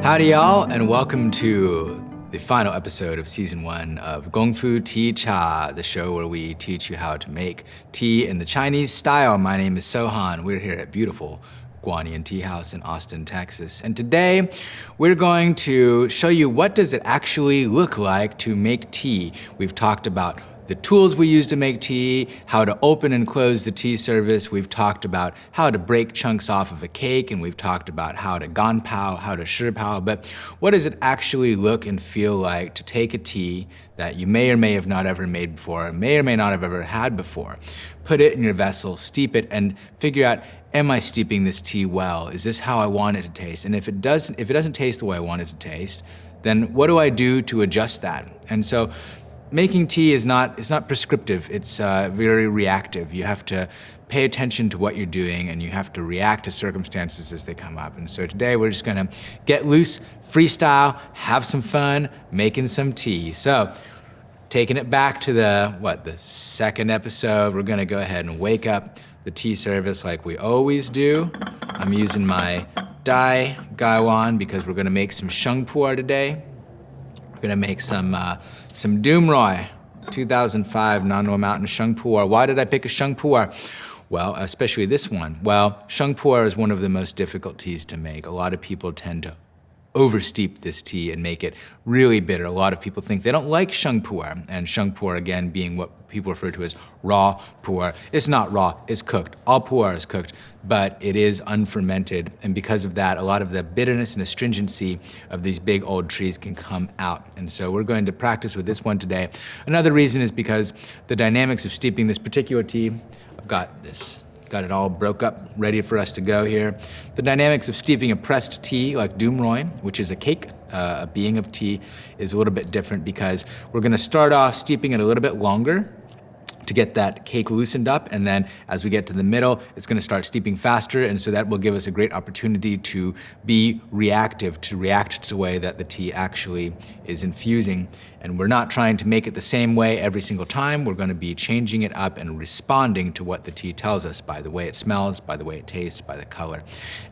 Howdy y'all, and welcome to the final episode of season 1 of Gong Fu Tea Cha, the show where we teach you how to make tea in the Chinese style. My name is Sohan. We're here at beautiful Guanyin Tea House in Austin, Texas. And today we're going to show you what does it actually look like to make tea. We've talked about the tools we use to make tea, how to open and close the tea service. We've talked about how to break chunks off of a cake, and we've talked about how to ganpao, how to shipao. But what does it actually look and feel like to take a tea that you may or may have not ever made before, may or may not have ever had before, put it in your vessel, steep it, and figure out, am I steeping this tea well? Is this how I want it to taste? And if it doesn't taste the way I want it to taste, then what do I do to adjust that? And so making tea is not prescriptive, it's very reactive. You have to pay attention to what you're doing and you have to react to circumstances as they come up. And so today we're just gonna get loose, freestyle, have some fun, making some tea. So, taking it back to the second episode, we're gonna go ahead and wake up the tea service like we always do. I'm using my gaiwan because we're gonna make some Sheng Puer today. We're gonna make some Doom Roi, 2005 Nannuo Mountain Sheng Puer. Why did I pick a Sheng Puer? Well, especially this one. Well, Sheng Puer is one of the most difficult teas to make. A lot of people tend to oversteep this tea and make it really bitter. A lot of people think they don't like Sheng Puer, and Sheng Puer, again, being what people refer to as raw pu'er. It's not raw, it's cooked. All pu'er is cooked, but it is unfermented, and because of that, a lot of the bitterness and astringency of these big old trees can come out. And so we're going to practice with this one today. Another reason is because the dynamics of steeping this particular tea, I've got it all broke up, ready for us to go here. The dynamics of steeping a pressed tea like Doom Roi, which is a cake, a being of tea, is a little bit different because we're gonna start off steeping it a little bit longer to get that cake loosened up, and then as we get to the middle, it's gonna start steeping faster, and so that will give us a great opportunity to be reactive, to react to the way that the tea actually is infusing. And we're not trying to make it the same way every single time. We're gonna be changing it up and responding to what the tea tells us by the way it smells, by the way it tastes, by the color.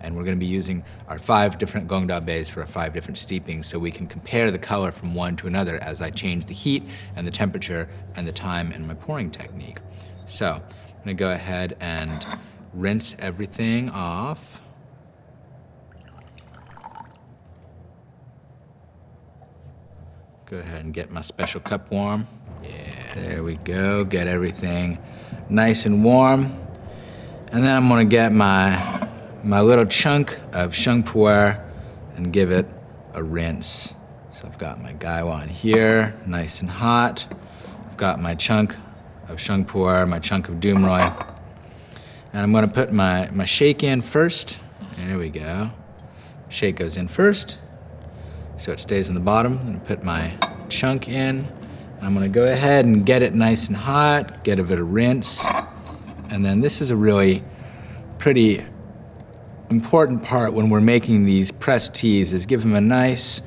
And we're gonna be using our 5 different gong da bays for our 5 different steepings so we can compare the color from one to another as I change the heat and the temperature and the time in my pouring technique. So I'm gonna go ahead and rinse everything off. Go ahead and get my special cup warm. Yeah, there we go. Get everything nice and warm. And then I'm gonna get my little chunk of Sheng Puer and give it a rinse. So I've got my gaiwan here, nice and hot. I've got my chunk of Sheng Puer, my chunk of Doom Roi. And I'm gonna put my shake in first. There we go. Shake goes in first, so it stays on the bottom. I'm gonna put my chunk in. I'm gonna go ahead and get it nice and hot, give it a rinse. And then this is a really pretty important part when we're making these pressed teas, is give them a nice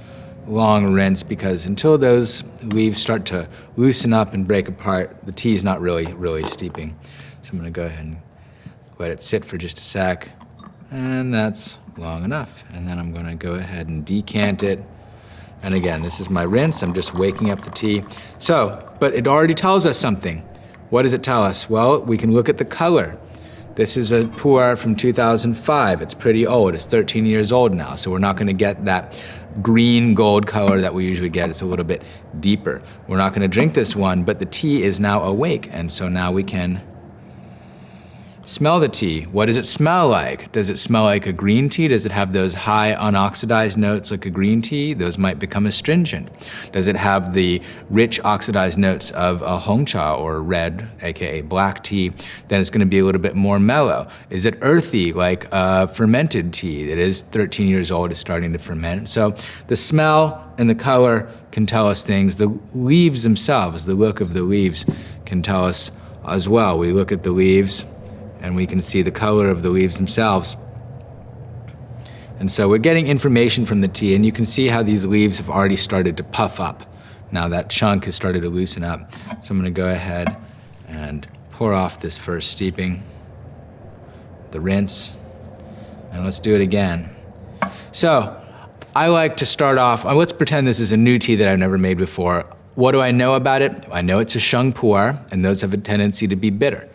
long rinse, because until those leaves start to loosen up and break apart, the tea's not really steeping. So I'm gonna go ahead and let it sit for just a sec, and that's long enough. And then I'm gonna go ahead and decant it. And again, this is my rinse. I'm just waking up the tea. So, but it already tells us something. What does it tell us? Well, we can look at the color. This is a pu-erh from 2005. It's pretty old. It's 13 years old now, so we're not gonna get that green gold color that we usually get. It's a little bit deeper. We're not gonna drink this one, but the tea is now awake, and so now we can smell the tea. What does it smell like? Does it smell like a green tea? Does it have those high unoxidized notes like a green tea? Those might become astringent. Does it have the rich oxidized notes of a Hong cha or red, aka black tea? Then it's gonna be a little bit more mellow. Is it earthy like a fermented tea? It is 13 years old, it's starting to ferment. So the smell and the color can tell us things. The leaves themselves, the look of the leaves can tell us as well. We look at the leaves and we can see the color of the leaves themselves. And so we're getting information from the tea, and you can see how these leaves have already started to puff up. Now that chunk has started to loosen up. So I'm gonna go ahead and pour off this first steeping, the rinse, and let's do it again. So I like to start off, let's pretend this is a new tea that I've never made before. What do I know about it? I know it's a Sheng Puer, and those have a tendency to be bitter.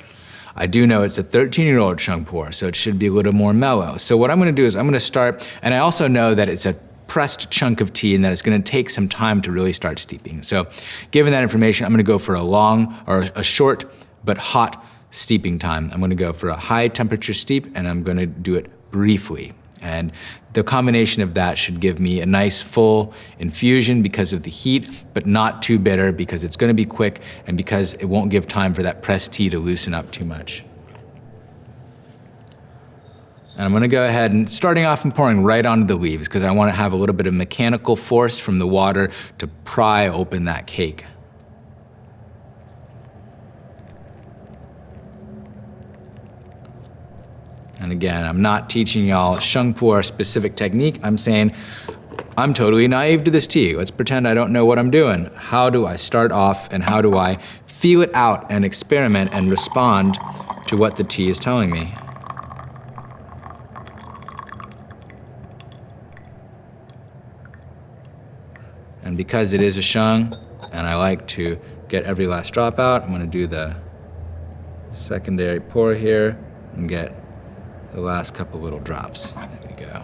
I do know it's a 13-year-old Sheng Puer, so it should be a little more mellow. So what I'm gonna do is I'm gonna start, and I also know that it's a pressed chunk of tea and that it's gonna take some time to really start steeping. So given that information, I'm gonna go for a short but hot steeping time. I'm gonna go for a high temperature steep, and I'm gonna do it briefly. And the combination of that should give me a nice full infusion because of the heat, but not too bitter because it's gonna be quick and because it won't give time for that pressed tea to loosen up too much. And I'm gonna go ahead and starting off and pouring right onto the leaves because I wanna have a little bit of mechanical force from the water to pry open that cake. And again, I'm not teaching y'all Sheng Puer specific technique. I'm saying I'm totally naive to this tea. Let's pretend I don't know what I'm doing. How do I start off and how do I feel it out and experiment and respond to what the tea is telling me? And because it is a Sheng, and I like to get every last drop out, I'm gonna do the secondary pour here and get the last couple little drops. There we go.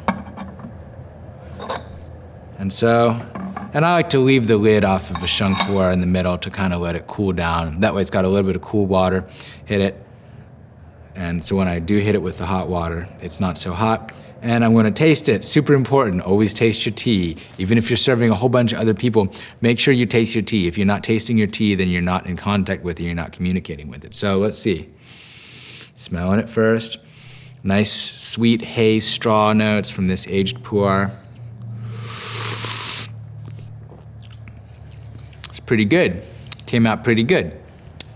And I like to leave the lid off of a Sheng Puer in the middle to kind of let it cool down. That way it's got a little bit of cool water, hit it. And so when I do hit it with the hot water, it's not so hot. And I'm gonna taste it, super important, always taste your tea. Even if you're serving a whole bunch of other people, make sure you taste your tea. If you're not tasting your tea, then you're not in contact with it, you're not communicating with it. So let's see. Smelling it first. Nice sweet haze straw notes from this aged pu'er. It's pretty good. Came out pretty good.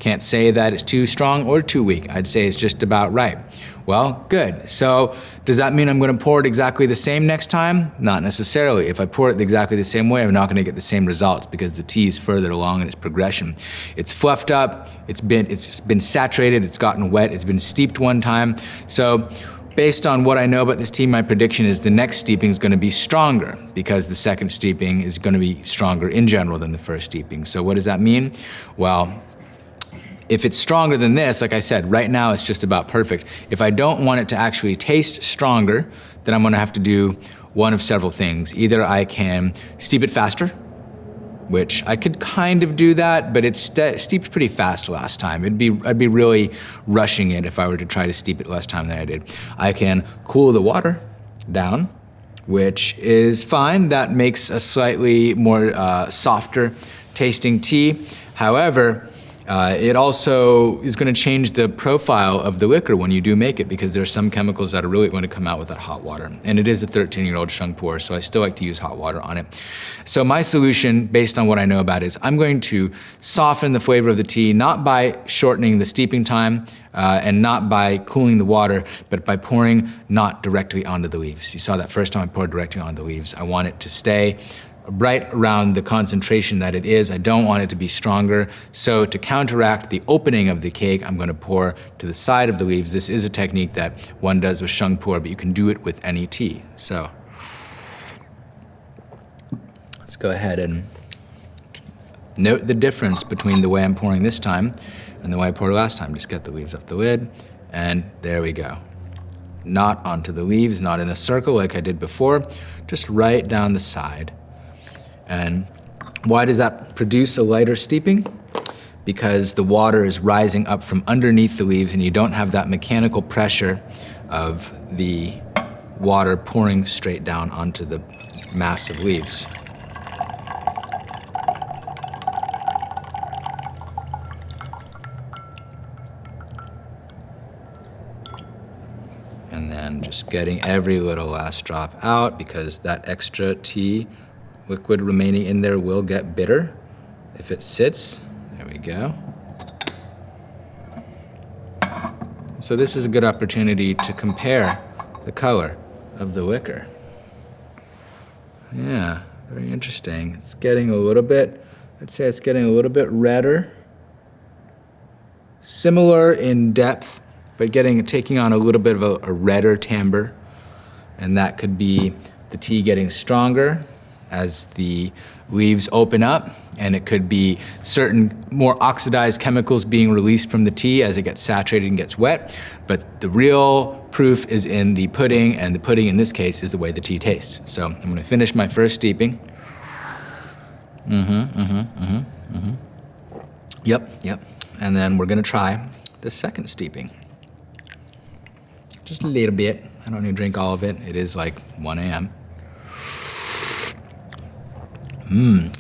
Can't say that it's too strong or too weak. I'd say it's just about right. Well, good. So does that mean I'm gonna pour it exactly the same next time? Not necessarily. If I pour it exactly the same way, I'm not gonna get the same results because the tea is further along in its progression. It's fluffed up, it's been saturated, it's gotten wet, it's been steeped one time. So based on what I know about this tea, my prediction is the next steeping is gonna be stronger because the second steeping is gonna be stronger in general than the first steeping. So what does that mean? Well, if it's stronger than this, like I said, right now it's just about perfect. If I don't want it to actually taste stronger, then I'm gonna have to do one of several things. Either I can steep it faster, which I could kind of do that, but it's steeped pretty fast last time. I'd be really rushing it if I were to try to steep it less time than I did. I can cool the water down, which is fine. That makes a slightly more softer tasting tea. However, it also is going to change the profile of the liquor when you do make it because there's some chemicals that are really going to come out with that hot water. And it is a 13-year-old Sheng Puer, so I still like to use hot water on it. So my solution, based on what I know about it, is I'm going to soften the flavor of the tea, not by shortening the steeping time and not by cooling the water, but by pouring not directly onto the leaves. You saw that first time I poured directly onto the leaves. I want it to stay right around the concentration that it is. I don't want it to be stronger. So to counteract the opening of the cake, I'm gonna pour to the side of the leaves. This is a technique that one does with Sheng Puer, but you can do it with any tea. So let's go ahead and note the difference between the way I'm pouring this time and the way I poured last time. Just get the leaves off the lid, and there we go. Not onto the leaves, not in a circle like I did before, just right down the side. And why does that produce a lighter steeping? Because the water is rising up from underneath the leaves and you don't have that mechanical pressure of the water pouring straight down onto the mass of leaves. And then just getting every little last drop out because that extra tea liquid remaining in there will get bitter if it sits. There we go. So this is a good opportunity to compare the color of the liquor. Yeah, very interesting. It's getting a little bit, I'd say it's getting a little bit redder. Similar in depth, but taking on a little bit of a redder timbre. And that could be the tea getting stronger as the leaves open up, and it could be certain more oxidized chemicals being released from the tea as it gets saturated and gets wet. But the real proof is in the pudding, and the pudding in this case is the way the tea tastes. So I'm gonna finish my first steeping. Yep. And then we're gonna try the second steeping. Just a little bit. I don't need to drink all of it. It is like 1 a.m.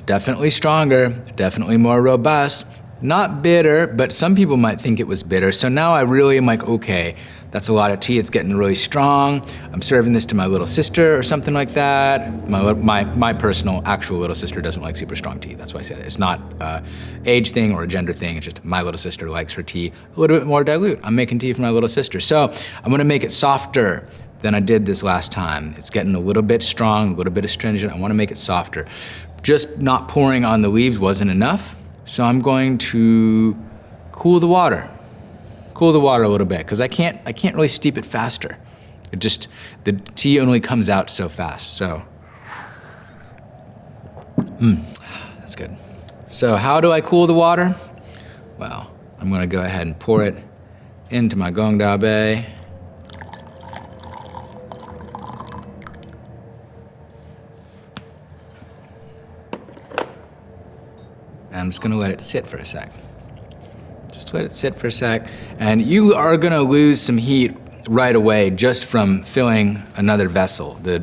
Definitely stronger, definitely more robust. Not bitter, but some people might think it was bitter. So now I really am like, okay, that's a lot of tea. It's getting really strong. I'm serving this to my little sister or something like that. My personal actual little sister doesn't like super strong tea. That's why I say that. It's not an age thing or a gender thing. It's just my little sister likes her tea a little bit more dilute. I'm making tea for my little sister. So I'm gonna make it softer than I did this last time. It's getting a little bit strong, a little bit astringent. I wanna make it softer. Just not pouring on the leaves wasn't enough, so I'm going to cool the water a little bit, because I can't really steep it faster. The tea only comes out so fast, so. That's good. So how do I cool the water? Well, I'm gonna go ahead and pour it into my Gong Bei. I'm just gonna let it sit for a sec. Just let it sit for a sec. And you are gonna lose some heat right away just from filling another vessel. The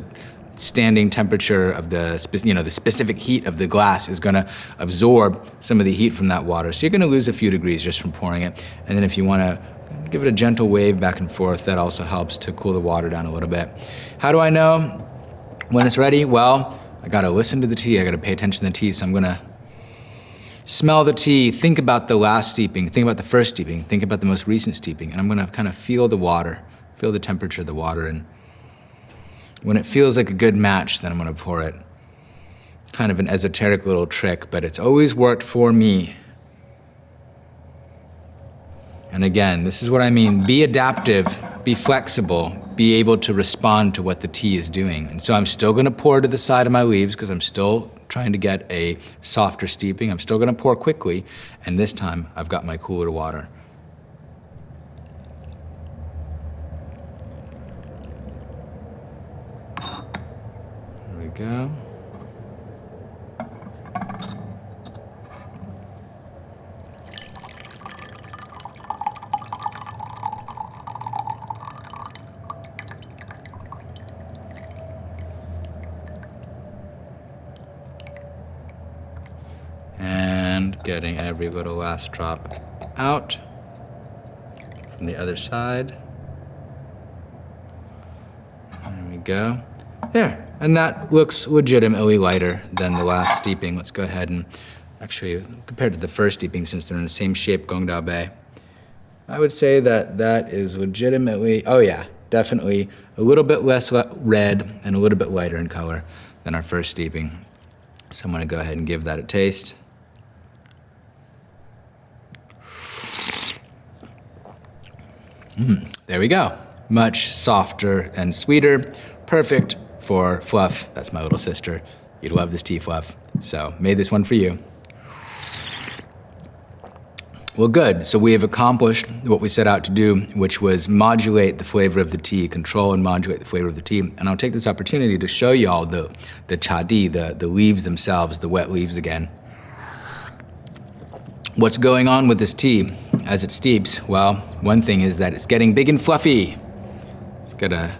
standing temperature of the specific heat of the glass is gonna absorb some of the heat from that water. So you're gonna lose a few degrees just from pouring it. And then if you wanna give it a gentle wave back and forth, that also helps to cool the water down a little bit. How do I know when it's ready? Well, I gotta listen to the tea, I gotta pay attention to the tea, so I'm gonna smell the tea, think about the last steeping, think about the first steeping, think about the most recent steeping, and I'm gonna kind of feel the water, feel the temperature of the water, and when it feels like a good match, then I'm gonna pour it. Kind of an esoteric little trick, but it's always worked for me. And again, this is what I mean, be adaptive, be flexible, be able to respond to what the tea is doing. And so I'm still gonna pour to the side of my leaves because I'm still trying to get a softer steeping. I'm still gonna pour quickly, and this time I've got my cooler water. There we go. And getting every little last drop out from the other side. There we go. There, and that looks legitimately lighter than the last steeping. Let's go ahead and actually, compared to the first steeping, since they're in the same shape, Gong Bei, I would say that that is legitimately, oh yeah, definitely a little bit less red and a little bit lighter in color than our first steeping. So I'm gonna go ahead and give that a taste. There we go. Much softer and sweeter. Perfect for Fluff. That's my little sister. You'd love this tea, Fluff. So made this one for you. Well, good. So we have accomplished what we set out to do, which was modulate the flavor of the tea, control and modulate the flavor of the tea. And I'll take this opportunity to show you all the chA, the leaves themselves, the wet leaves again. What's going on with this tea as it steeps? Well, one thing is that it's getting big and fluffy. It's got a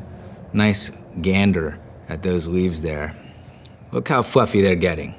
nice gander at those leaves there. Look how fluffy they're getting.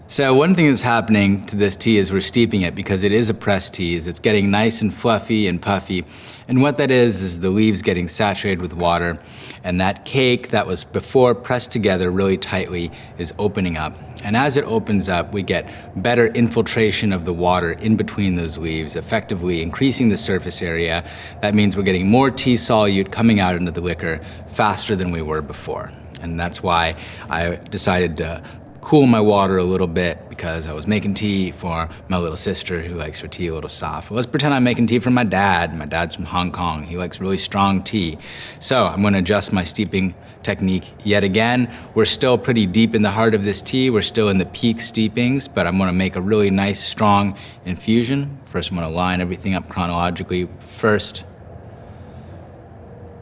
So one thing that's happening to this tea as we're steeping it, because it is a pressed tea, is it's getting nice and fluffy and puffy. And what that is the leaves getting saturated with water, and that cake that was before pressed together really tightly is opening up. And as it opens up, we get better infiltration of the water in between those leaves, effectively increasing the surface area. That means we're getting more tea solute coming out into the liquor faster than we were before. And that's why I decided to cool my water a little bit, because I was making tea for my little sister who likes her tea a little soft. Well, let's pretend I'm making tea for my dad. My dad's from Hong Kong. He likes really strong tea. So I'm gonna adjust my steeping technique yet again. We're still pretty deep in the heart of this tea. We're still in the peak steepings, but I'm gonna make a really nice, strong infusion. First, I'm gonna line everything up chronologically. First,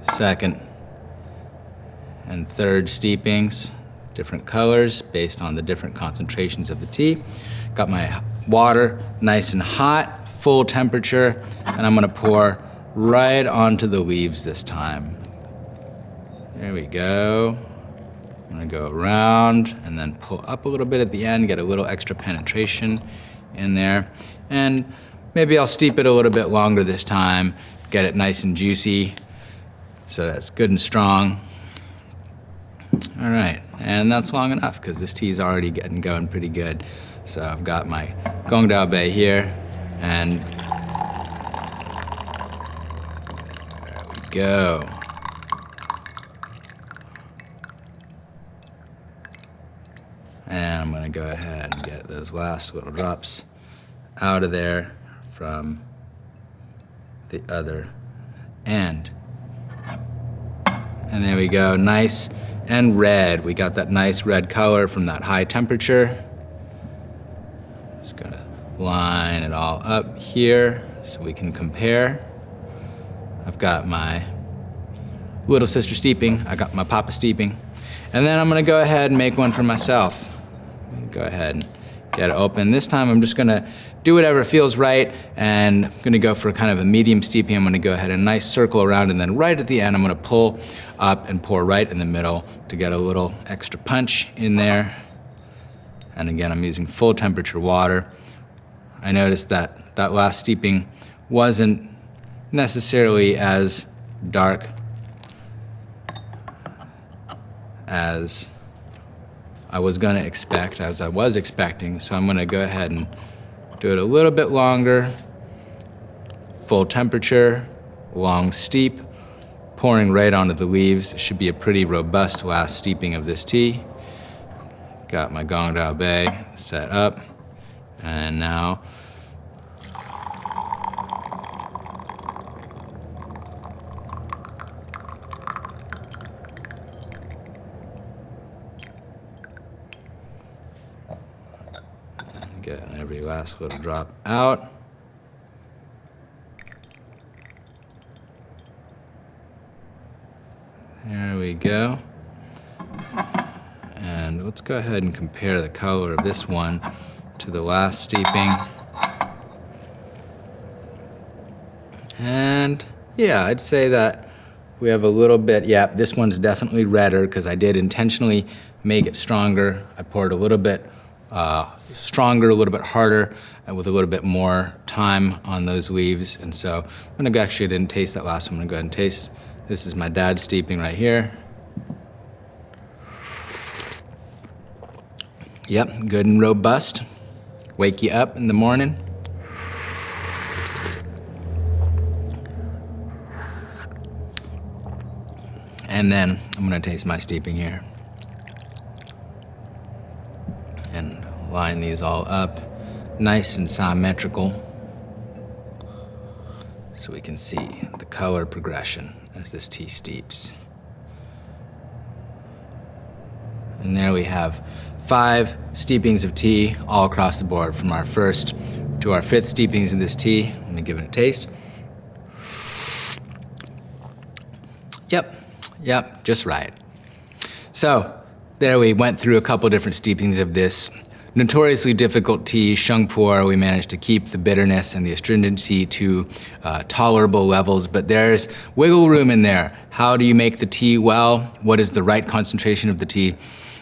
second, and third steepings, different colors based on the different concentrations of the tea. Got my water nice and hot, full temperature, and I'm gonna pour right onto the leaves this time. There we go. I'm gonna go around and then pull up a little bit at the end, get a little extra penetration in there. And maybe I'll steep it a little bit longer this time, get it nice and juicy, so that's good and strong. All right, and that's long enough because this tea is already getting going pretty good. So I've got my Gong here, and there we go. And I'm gonna go ahead and get those last little drops out of there from the other end. And there we go, nice and red. We got that nice red color from that high temperature. Just gonna line it all up here so we can compare. I've got my little sister steeping, I got my papa steeping, and then I'm gonna go ahead and make one for myself. Go ahead and get it open. This time I'm just gonna do whatever feels right, and I'm gonna go for kind of a medium steeping. I'm gonna go ahead and nice circle around, and then right at the end I'm gonna pull up and pour right in the middle to get a little extra punch in there. And again, I'm using full temperature water. I noticed that that last steeping wasn't necessarily as dark as I was gonna expect, as I was expecting, so I'm gonna go ahead and do it a little bit longer. Full temperature, long steep, pouring right onto the leaves. It should be a pretty robust last steeping of this tea. Got my Gong set up, and now getting every last little drop out. There we go. And let's go ahead and compare the color of this one to the last steeping. And yeah, I'd say that we have a little bit, yeah, this one's definitely redder because I did intentionally make it stronger. I poured a little bit stronger, a little bit harder, and with a little bit more time on those leaves. And so I'm gonna actually, I didn't taste that last one. I'm gonna go ahead and taste. This is my dad's steeping right here. Yep, good and robust. Wake you up in the morning. And then I'm gonna taste my steeping here. And line these all up, nice and symmetrical, so we can see the color progression as this tea steeps. And there we have 5 steepings of tea all across the board, from our first to our 5th steepings of this tea. Let me give it a taste. Yep, just right. So there we went through a couple different steepings of this notoriously difficult tea, Sheng Puer. We managed to keep the bitterness and the astringency to tolerable levels, but there's wiggle room in there. How do you make the tea well? What is the right concentration of the tea?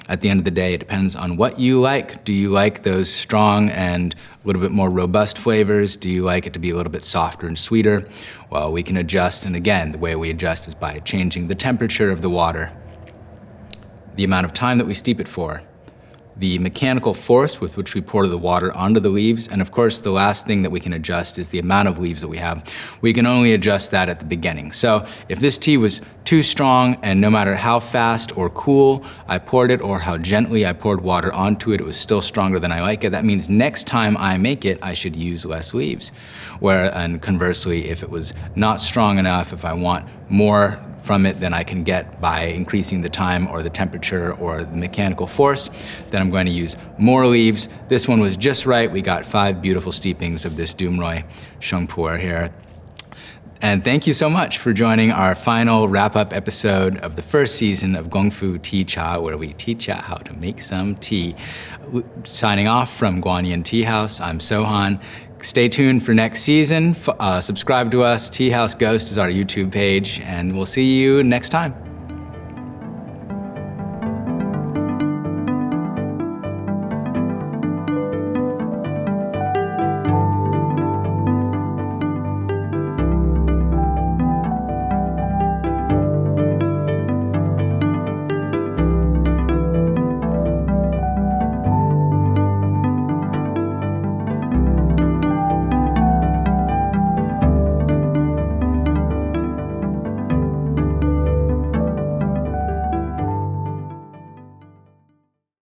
At the end of the day, it depends on what you like. Do you like those strong and a little bit more robust flavors? Do you like it to be a little bit softer and sweeter? Well, we can adjust, and again, the way we adjust is by changing the temperature of the water, the amount of time that we steep it for, the mechanical force with which we pour the water onto the leaves, and of course the last thing that we can adjust is the amount of leaves that we have. We can only adjust that at the beginning. So if this tea was too strong, and no matter how fast or cool I poured it or how gently I poured water onto it, it was still stronger than I like it, that means next time I make it, I should use less leaves. And conversely, if it was not strong enough, if I want more from it than I can get by increasing the time or the temperature or the mechanical force, then I'm going to use more leaves. This one was just right. We got 5 beautiful steepings of this Doom Roi Sheng Puer here. And thank you so much for joining our final wrap-up episode of the first season of Gong Fu Tea Cha, where we teach you how to make some tea. Signing off from Guanyin Tea House, I'm Sohan. Stay tuned for next season. Subscribe to us. Tea House Ghost is our YouTube page, and we'll see you next time.